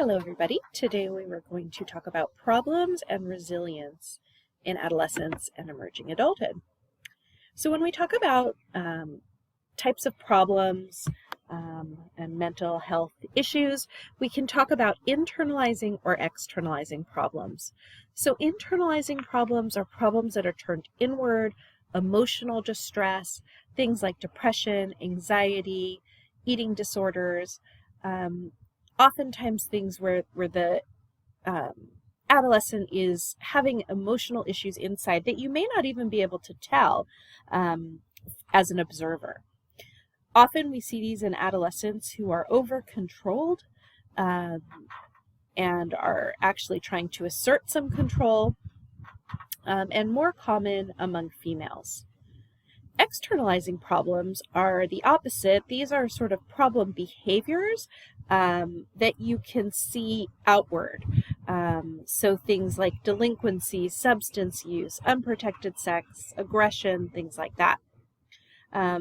Hello everybody. Today we were going to talk about problems and resilience in adolescence and emerging adulthood. So when we talk about types of problems and mental health issues, we can talk about internalizing or externalizing problems. So internalizing problems are problems that are turned inward, emotional distress, things like depression, anxiety, eating disorders, oftentimes things where the adolescent is having emotional issues inside that you may not even be able to tell as an observer. Often we see these in adolescents who are over-controlled and are actually trying to assert some control, and more common among females. Externalizing problems are the opposite. These are sort of problem behaviors that you can see outward. So things like delinquency, substance use, unprotected sex, aggression, things like that.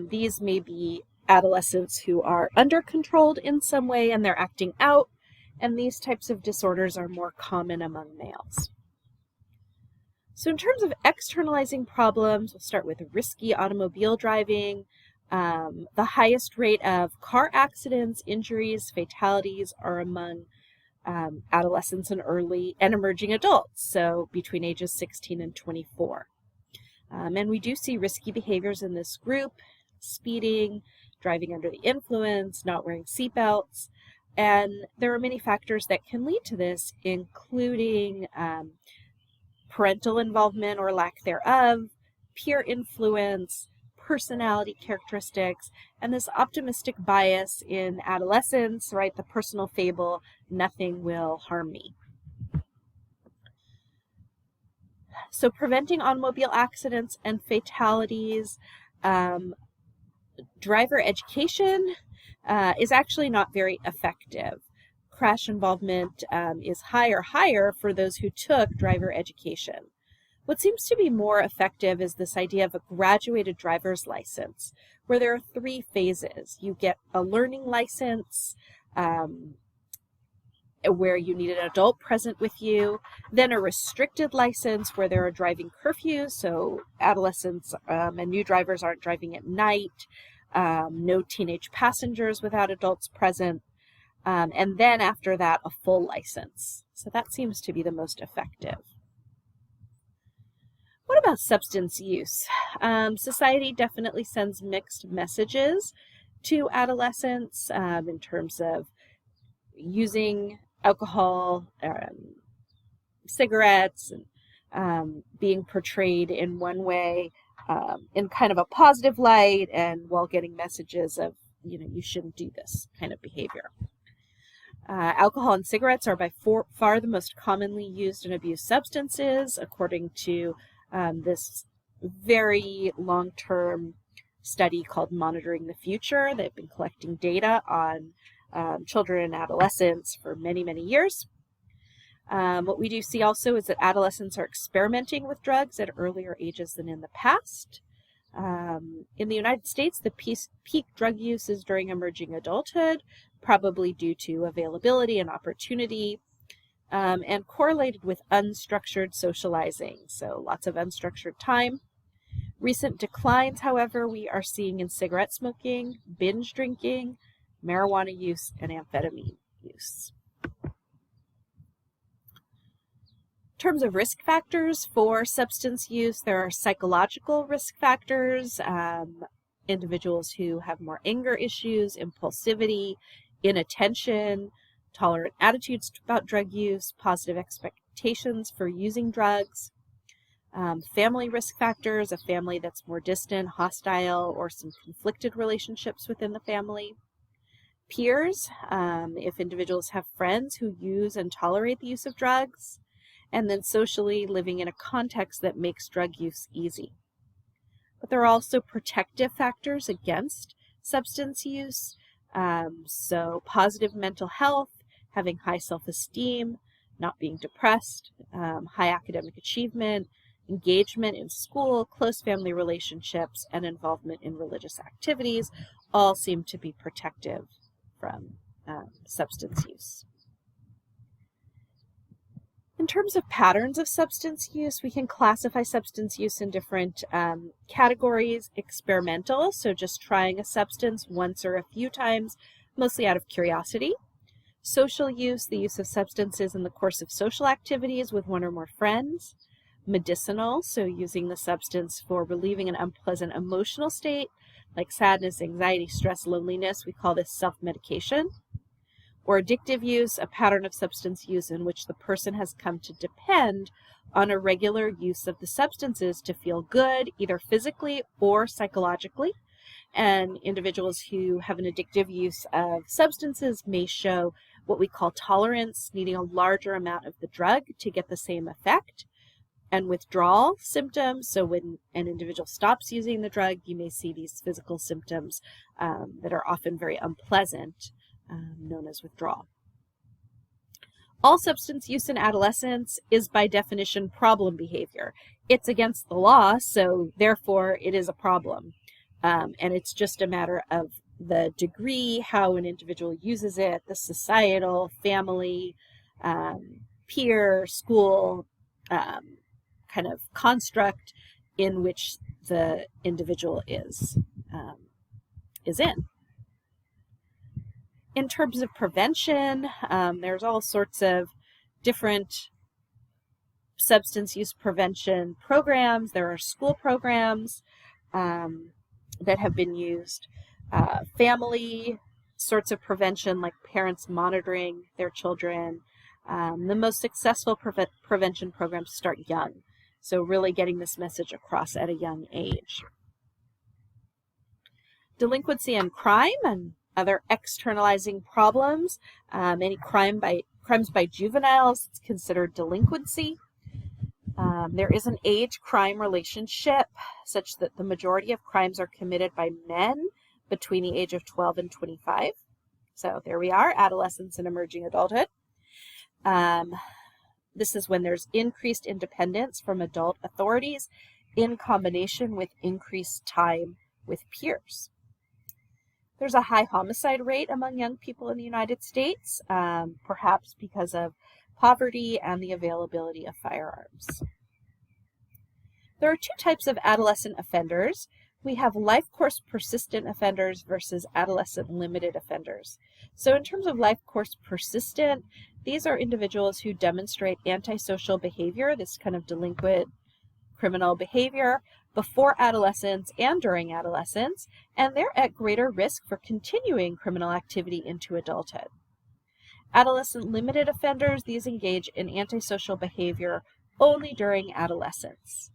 These may be adolescents who are under-controlled in some way and they're acting out, and these types of disorders are more common among males. So in terms of externalizing problems, we'll start with risky automobile driving. The highest rate of car accidents, injuries, fatalities are among adolescents and early and emerging adults, so between ages 16 and 24. And we do see risky behaviors in this group: speeding, driving under the influence, not wearing seatbelts. And there are many factors that can lead to this, including parental involvement or lack thereof, peer influence, personality characteristics, and this optimistic bias in adolescence, right? The personal fable, nothing will harm me. So preventing automobile accidents and fatalities, driver education is actually not very effective. Crash involvement is higher for those who took driver education. What seems to be more effective is this idea of a graduated driver's license, where there are 3 phases. You get a learning license, where you need an adult present with you, then a restricted license where there are driving curfews, so adolescents and new drivers aren't driving at night, no teenage passengers without adults present, and then after that, a full license. So that seems to be the most effective. What about substance use? Society definitely sends mixed messages to adolescents in terms of using alcohol, cigarettes, and being portrayed in one way in kind of a positive light, and while getting messages of, you shouldn't do this kind of behavior. Alcohol and cigarettes are by far the most commonly used and abused substances, according to this very long-term study called Monitoring the Future. They've been collecting data on children and adolescents for many, many years. What we do see also is that adolescents are experimenting with drugs at earlier ages than in the past. In the United States, the peak drug use is during emerging adulthood, probably due to availability and opportunity, and correlated with unstructured socializing, so lots of unstructured time. Recent declines, however, we are seeing in cigarette smoking, binge drinking, marijuana use, and amphetamine use. In terms of risk factors for substance use, there are psychological risk factors, individuals who have more anger issues, impulsivity, inattention, tolerant attitudes about drug use, positive expectations for using drugs. Family risk factors, a family that's more distant, hostile, or some conflicted relationships within the family. Peers, if individuals have friends who use and tolerate the use of drugs. And then socially, living in a context that makes drug use easy. But there are also protective factors against substance use, so positive mental health, having high self-esteem, not being depressed, high academic achievement, engagement in school, close family relationships, and involvement in religious activities all seem to be protective from substance use. In terms of patterns of substance use, we can classify substance use in different categories. Experimental, so just trying a substance once or a few times, mostly out of curiosity. Social use, the use of substances in the course of social activities with one or more friends. Medicinal, so using the substance for relieving an unpleasant emotional state, like sadness, anxiety, stress, loneliness. We call this self-medication. Or addictive use, a pattern of substance use in which the person has come to depend on a regular use of the substances to feel good, either physically or psychologically. And individuals who have an addictive use of substances may show what we call tolerance, needing a larger amount of the drug to get the same effect. And withdrawal symptoms, so when an individual stops using the drug, you may see these physical symptoms that are often very unpleasant, known as withdrawal. All substance use in adolescence is by definition problem behavior. It's against the law, so therefore it is a problem. And it's just a matter of the degree, how an individual uses it, the societal, family, peer, school kind of construct in which the individual is in. In terms of prevention, there's all sorts of different substance use prevention programs. There are school programs that have been used, family sorts of prevention, like parents monitoring their children. The most successful prevention programs start young, so really getting this message across at a young age. Delinquency and crime and other externalizing problems. Any crimes by juveniles, it's considered delinquency. There is an age-crime relationship such that the majority of crimes are committed by men between the age of 12 and 25. So there we are, adolescence and emerging adulthood. This is when there's increased independence from adult authorities in combination with increased time with peers. There's a high homicide rate among young people in the United States, perhaps because of poverty and the availability of firearms. There are two types of adolescent offenders. We have life course persistent offenders versus adolescent limited offenders. So in terms of life course persistent, these are individuals who demonstrate antisocial behavior, this kind of delinquent criminal behavior, before adolescence and during adolescence, and they're at greater risk for continuing criminal activity into adulthood. Adolescent limited offenders, these engage in antisocial behavior only during adolescence.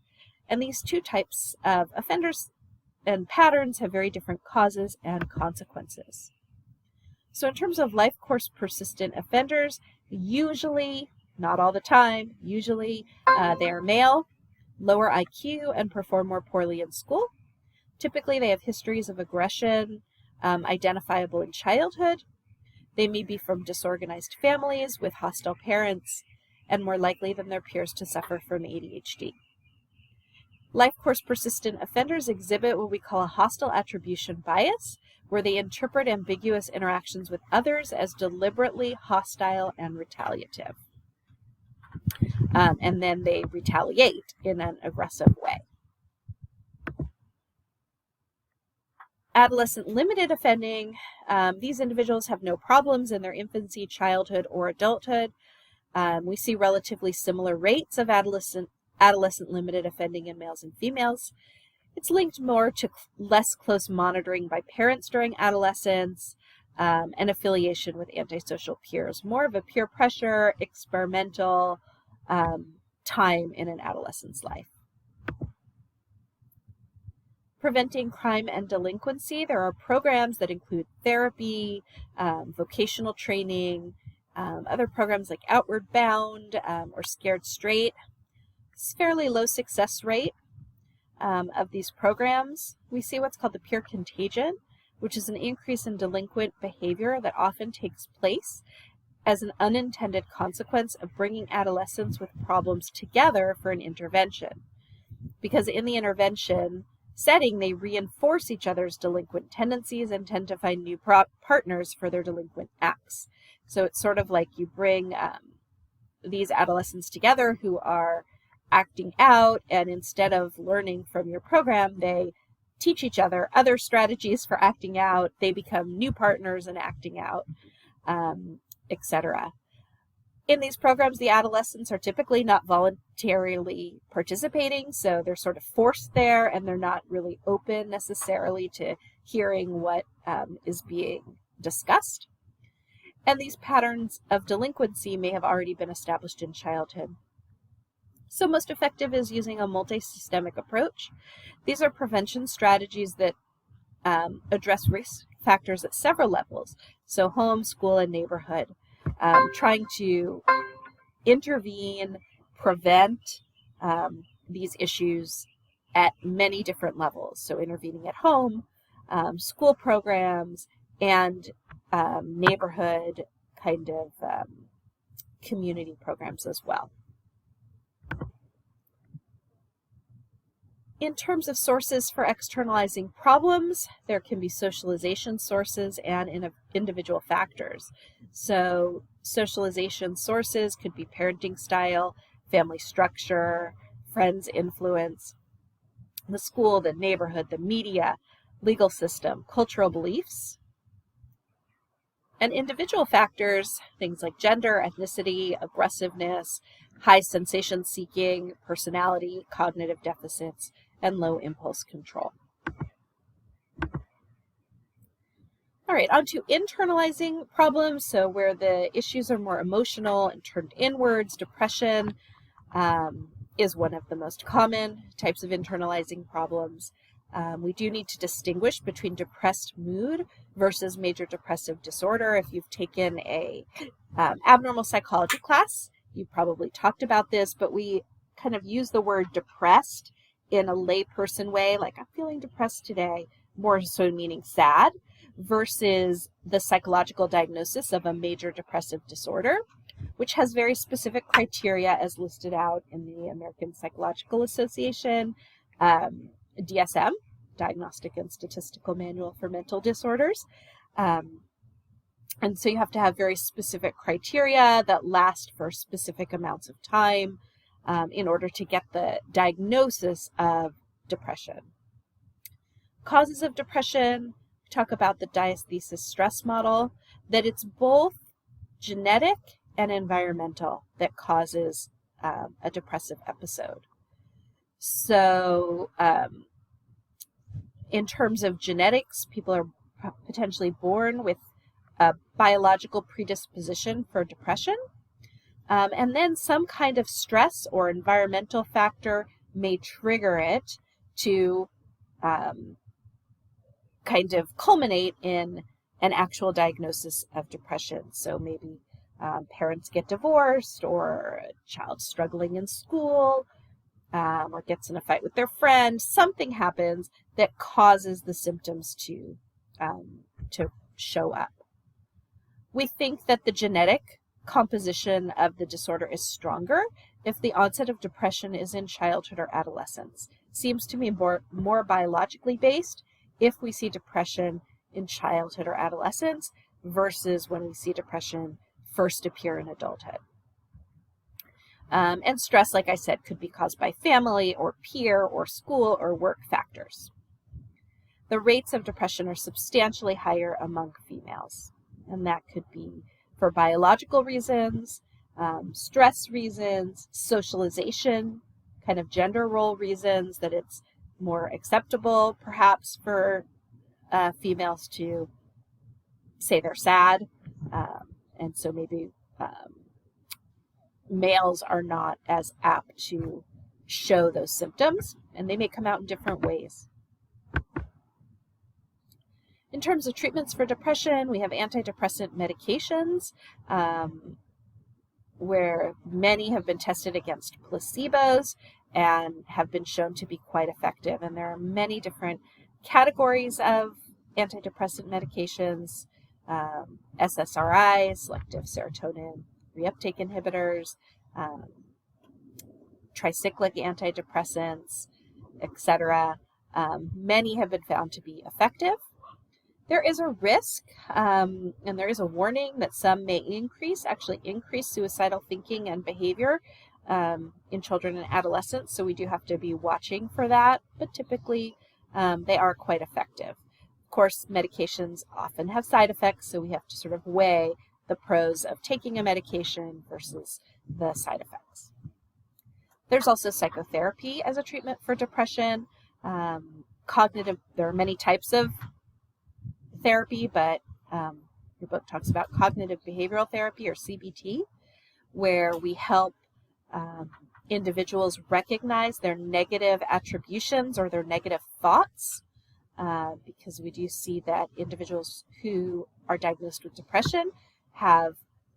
And these two types of offenders and patterns have very different causes and consequences. So in terms of life course persistent offenders, usually, not all the time, usually they are male, lower IQ, and perform more poorly in school. Typically, they have histories of aggression identifiable in childhood. They may be from disorganized families with hostile parents, and more likely than their peers to suffer from ADHD. Life course persistent offenders exhibit what we call a hostile attribution bias, where they interpret ambiguous interactions with others as deliberately hostile and retaliative. And then they retaliate in an aggressive way. Adolescent limited offending, these individuals have no problems in their infancy, childhood, or adulthood. We see relatively similar rates of adolescent limited offending in males and females. It's linked more to less close monitoring by parents during adolescence and affiliation with antisocial peers, more of a peer pressure, experimental time in an adolescent's life. Preventing crime and delinquency, there are programs that include therapy, vocational training, other programs like Outward Bound or Scared Straight. It's a fairly low success rate of these programs. We see what's called the peer contagion, which is an increase in delinquent behavior that often takes place as an unintended consequence of bringing adolescents with problems together for an intervention. Because in the intervention setting, they reinforce each other's delinquent tendencies and tend to find new partners for their delinquent acts. So it's sort of like you bring these adolescents together who are acting out, and instead of learning from your program, they teach each other other strategies for acting out. They become new partners in acting out, etc. In these programs, the adolescents are typically not voluntarily participating, so they're sort of forced there, and they're not really open necessarily to hearing what is being discussed. And these patterns of delinquency may have already been established in childhood. So most effective is using a multi-systemic approach. These are prevention strategies that address risk factors at several levels, so home, school, and neighborhood, trying to intervene, prevent these issues at many different levels. So intervening at home, school programs, and neighborhood kind of community programs as well. In terms of sources for externalizing problems, there can be socialization sources and individual factors. So socialization sources could be parenting style, family structure, friends' influence, the school, the neighborhood, the media, legal system, cultural beliefs. And individual factors, things like gender, ethnicity, aggressiveness, high sensation seeking, personality, cognitive deficits, and low impulse control. All right, on to internalizing problems. So where the issues are more emotional and turned inwards, depression is one of the most common types of internalizing problems. We do need to distinguish between depressed mood versus major depressive disorder. If you've taken a abnormal psychology class, you've probably talked about this, but we kind of use the word depressed in a layperson way, like I'm feeling depressed today, more so meaning sad, versus the psychological diagnosis of a major depressive disorder, which has very specific criteria as listed out in the American Psychological Association, DSM, Diagnostic and Statistical Manual for Mental Disorders. And so you have to have very specific criteria that last for specific amounts of time in order to get the diagnosis of depression. Causes of depression, talk about the diathesis stress model, that it's both genetic and environmental that causes a depressive episode. So in terms of genetics, people are potentially born with a biological predisposition for depression. And then some kind of stress or environmental factor may trigger it to kind of culminate in an actual diagnosis of depression. So maybe parents get divorced, or a child struggling in school, or gets in a fight with their friend. Something happens that causes the symptoms to show up. We think that the genetic composition of the disorder is stronger if the onset of depression is in childhood or adolescence. Seems to be more biologically based if we see depression in childhood or adolescence versus when we see depression first appear in adulthood. And stress, like I said, could be caused by family or peer or school or work factors. The rates of depression are substantially higher among females, and that could be for biological reasons, stress reasons, socialization, kind of gender role reasons, that it's more acceptable perhaps for females to say they're sad, and so maybe males are not as apt to show those symptoms, and they may come out in different ways. In terms of treatments for depression, we have antidepressant medications, where many have been tested against placebos and have been shown to be quite effective. And there are many different categories of antidepressant medications, SSRIs, selective serotonin reuptake inhibitors, tricyclic antidepressants, etc. Many have been found to be effective. There is a risk, and there is a warning that some may actually increase suicidal thinking and behavior in children and adolescents. So we do have to be watching for that, but typically they are quite effective. Of course, medications often have side effects, so we have to sort of weigh the pros of taking a medication versus the side effects. There's also psychotherapy as a treatment for depression. There are many types of therapy, but your book talks about cognitive behavioral therapy, or CBT, where we help individuals recognize their negative attributions or their negative thoughts, because we do see that individuals who are diagnosed with depression have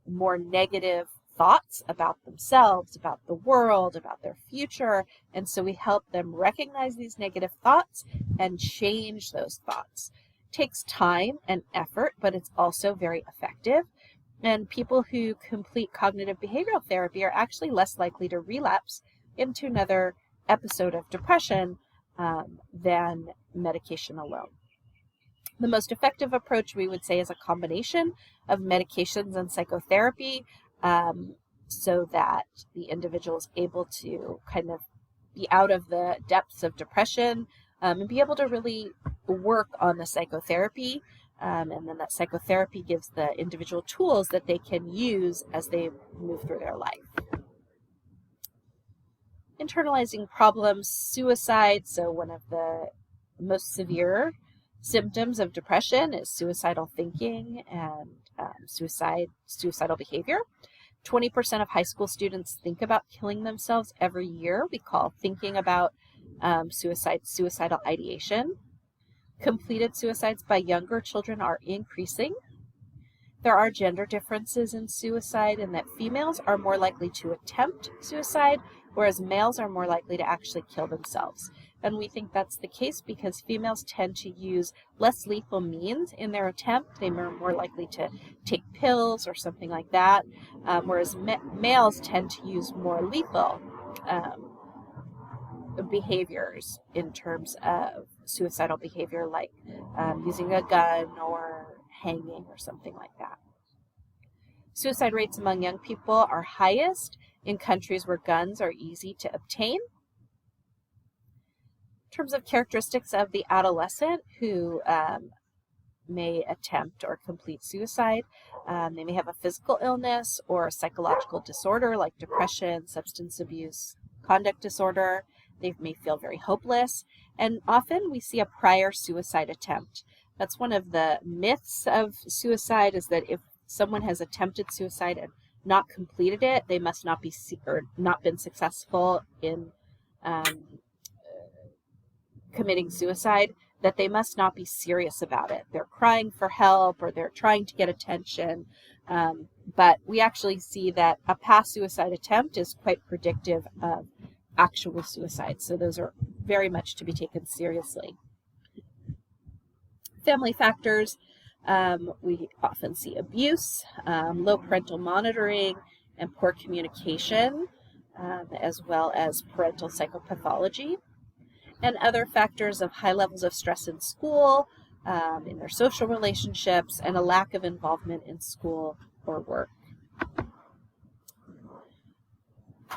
more negative thoughts about themselves, about the world, about their future, and so we help them recognize these negative thoughts and change those thoughts. It takes time and effort, but it's also very effective. And people who complete cognitive behavioral therapy are actually less likely to relapse into another episode of depression than medication alone. The most effective approach, we would say, is a combination of medications and psychotherapy, so that the individual is able to kind of be out of the depths of depression and be able to really work on the psychotherapy. And then that psychotherapy gives the individual tools that they can use as they move through their life. Internalizing problems, suicide. So one of the most severe symptoms of depression is suicidal thinking and suicidal behavior. 20% of high school students think about killing themselves every year. We call thinking about suicidal ideation. Completed suicides by younger children are increasing. There are gender differences in suicide in that females are more likely to attempt suicide, whereas males are more likely to actually kill themselves. And we think that's the case because females tend to use less lethal means in their attempt. They are more likely to take pills or something like that, whereas males tend to use more lethal behaviors in terms of suicidal behavior, like using a gun or hanging or something like that. Suicide rates among young people are highest in countries where guns are easy to obtain. In terms of characteristics of the adolescent who may attempt or complete suicide, they may have a physical illness or a psychological disorder like depression, substance abuse, conduct disorder. They may feel very hopeless, and often we see a prior suicide attempt. That's one of the myths of suicide, is that if someone has attempted suicide and not completed it, they must not be or not been successful in committing suicide, that they must not be serious about it. They're crying for help or they're trying to get attention. But we actually see that a past suicide attempt is quite predictive of actual suicide. So those are very much to be taken seriously. Family factors. We often see abuse, low parental monitoring, and poor communication, as well as parental psychopathology. And other factors of high levels of stress in school, in their social relationships, and a lack of involvement in school or work.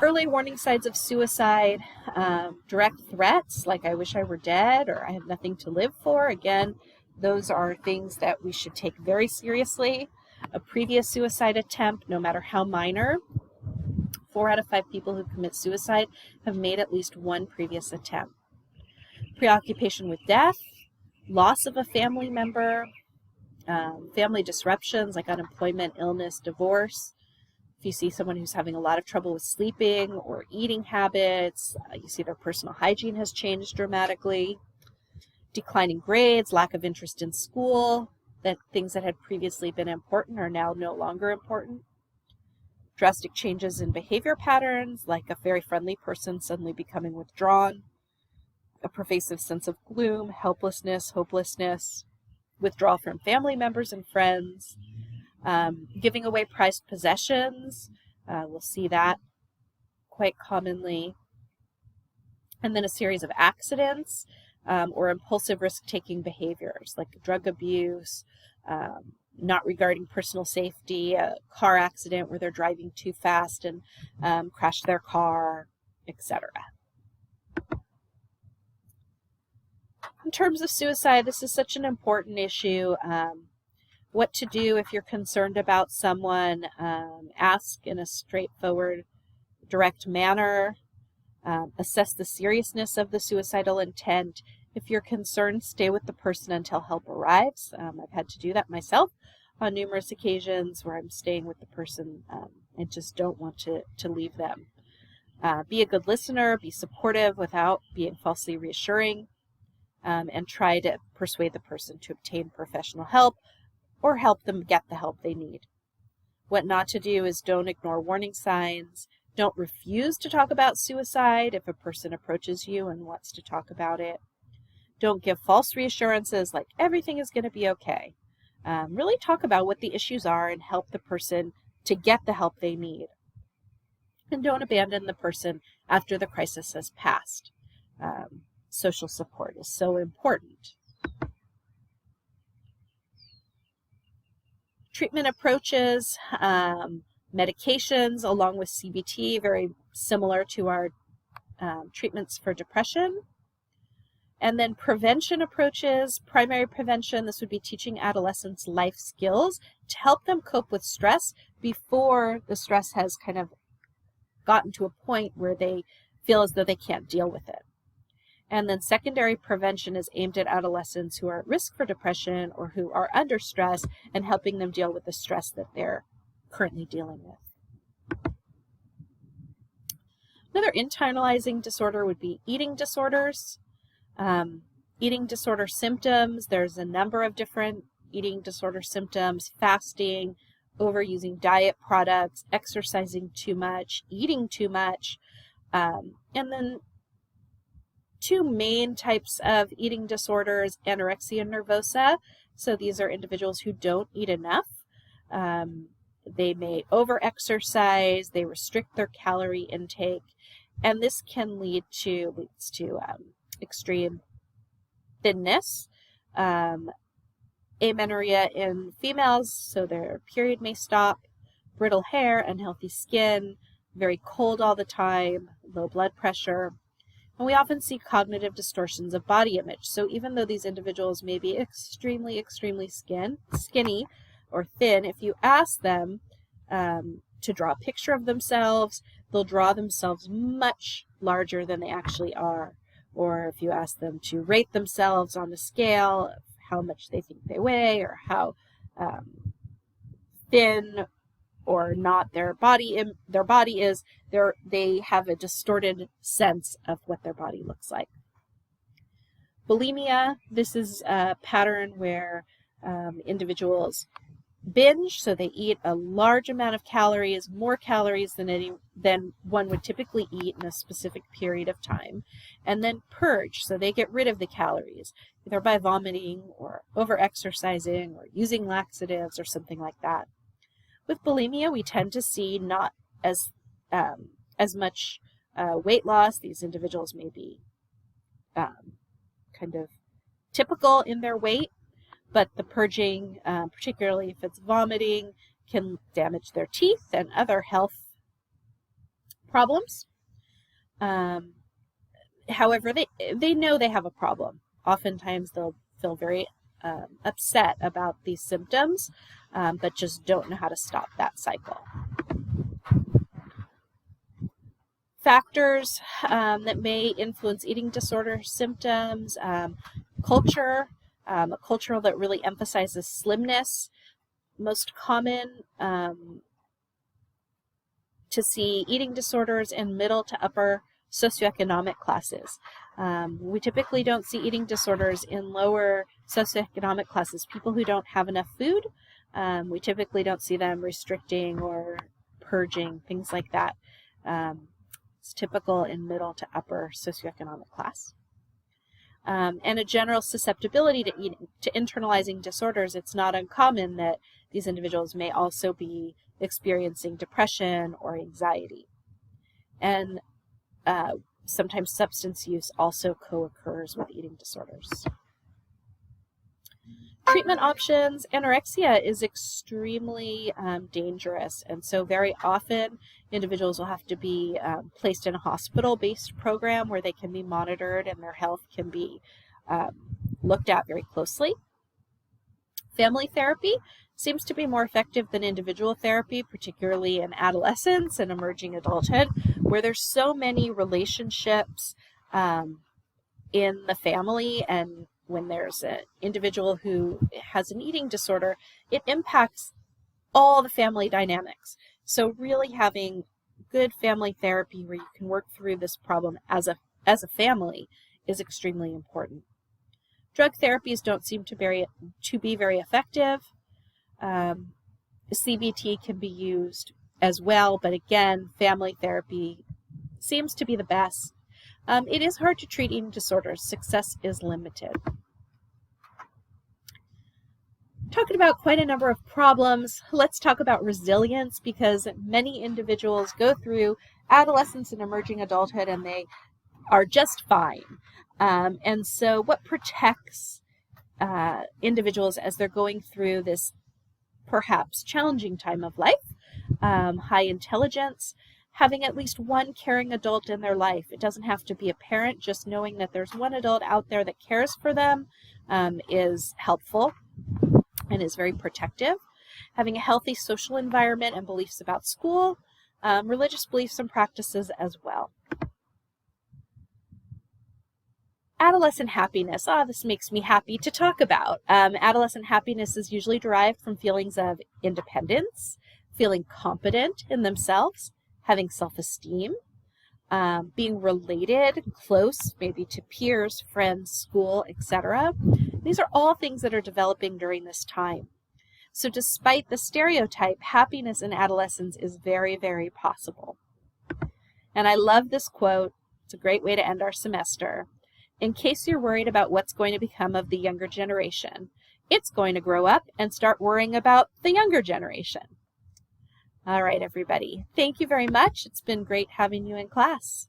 Early warning signs of suicide, direct threats like "I wish I were dead" or "I have nothing to live for." Again, those are things that we should take very seriously. A previous suicide attempt, no matter how minor, 4 out of 5 people who commit suicide have made at least one previous attempt. Preoccupation with death, loss of a family member, family disruptions like unemployment, illness, divorce. If you see someone who's having a lot of trouble with sleeping or eating habits, you see their personal hygiene has changed dramatically. Declining grades, lack of interest in school, that things that had previously been important are now no longer important. Drastic changes in behavior patterns, like a very friendly person suddenly becoming withdrawn. A pervasive sense of gloom, helplessness, hopelessness, withdrawal from family members and friends, giving away prized possessions. We'll see that quite commonly. And then a series of accidents, or impulsive risk-taking behaviors like drug abuse, not regarding personal safety, a car accident where they're driving too fast and crash their car, etc. In terms of suicide, this is such an important issue. What to do if you're concerned about someone, ask in a straightforward, direct manner. Assess the seriousness of the suicidal intent. If you're concerned, stay with the person until help arrives. I've had to do that myself on numerous occasions where I'm staying with the person and just don't want to leave them. Be a good listener, be supportive without being falsely reassuring, and try to persuade the person to obtain professional help or help them get the help they need. What not to do is don't ignore warning signs. Don't refuse to talk about suicide if a person approaches you and wants to talk about it. Don't give false reassurances like everything is going to be okay. Really talk about what the issues are and help the person to get the help they need. And don't abandon the person after the crisis has passed. Social support is so important. Treatment approaches, medications along with CBT, very similar to our treatments for depression. And then prevention approaches, primary prevention, this would be teaching adolescents life skills to help them cope with stress before the stress has kind of gotten to a point where they feel as though they can't deal with it. And then secondary prevention is aimed at adolescents who are at risk for depression or who are under stress and helping them deal with the stress that they're currently dealing with. Another internalizing disorder would be eating disorders. Eating disorder symptoms, there's a number of different eating disorder symptoms: fasting, overusing diet products, exercising too much, eating too much, and then two main types of eating disorders: anorexia nervosa. So these are individuals who don't eat enough. They may over-exercise, they restrict their calorie intake, and this can leads to extreme thinness, amenorrhea in females, so their period may stop, brittle hair, unhealthy skin, very cold all the time, low blood pressure. And we often see cognitive distortions of body image. So even though these individuals may be extremely, extremely skinny or thin, if you ask them to draw a picture of themselves, they'll draw themselves much larger than they actually are. Or if you ask them to rate themselves on a scale of how much they think they weigh or how thin or not their body is, they have a distorted sense of what their body looks like. Bulimia, this is a pattern where individuals binge, so they eat a large amount of calories, more calories than one would typically eat in a specific period of time, and then purge, so they get rid of the calories, either by vomiting or over-exercising or using laxatives or something like that. With bulimia, we tend to see not as much weight loss. These individuals may be kind of typical in their weight, but the purging, particularly if it's vomiting, can damage their teeth and other health problems. However, they know they have a problem. Oftentimes they'll feel very upset about these symptoms, but just don't know how to stop that cycle. Factors that may influence eating disorder symptoms: culture, a culture that really emphasizes slimness. Most common to see eating disorders in middle to upper socioeconomic classes. We typically don't see eating disorders in lower socioeconomic classes. People who don't have enough food, we typically don't see them restricting or purging, things like that. It's typical in middle to upper socioeconomic class. And a general susceptibility to eating, to internalizing disorders. It's not uncommon that these individuals may also be experiencing depression or anxiety. And sometimes substance use also co-occurs with eating disorders. Treatment options. Anorexia is extremely dangerous, and so very often individuals will have to be placed in a hospital-based program where they can be monitored and their health can be looked at very closely. Family therapy seems to be more effective than individual therapy, particularly in adolescence and emerging adulthood, where there's so many relationships in the family, and when there's an individual who has an eating disorder, it impacts all the family dynamics. So really having good family therapy where you can work through this problem as a family is extremely important. Drug therapies don't seem to be very effective. CBT can be used as well, but again, family therapy seems to be the best. It is hard to treat eating disorders. Success is limited. Talking about quite a number of problems, let's talk about resilience, because many individuals go through adolescence and emerging adulthood and they are just fine. And so what protects individuals as they're going through this perhaps challenging time of life? High intelligence, having at least one caring adult in their life. It doesn't have to be a parent, just knowing that there's one adult out there that cares for them is helpful and is very protective. Having a healthy social environment and beliefs about school, religious beliefs and practices as well. Adolescent happiness. This makes me happy to talk about. Adolescent happiness is usually derived from feelings of independence, feeling competent in themselves, having self-esteem, being related, close, maybe to peers, friends, school, etc. These are all things that are developing during this time. So despite the stereotype, happiness in adolescence is very, very possible. And I love this quote. It's a great way to end our semester. In case you're worried about what's going to become of the younger generation, it's going to grow up and start worrying about the younger generation. All right, everybody. Thank you very much. It's been great having you in class.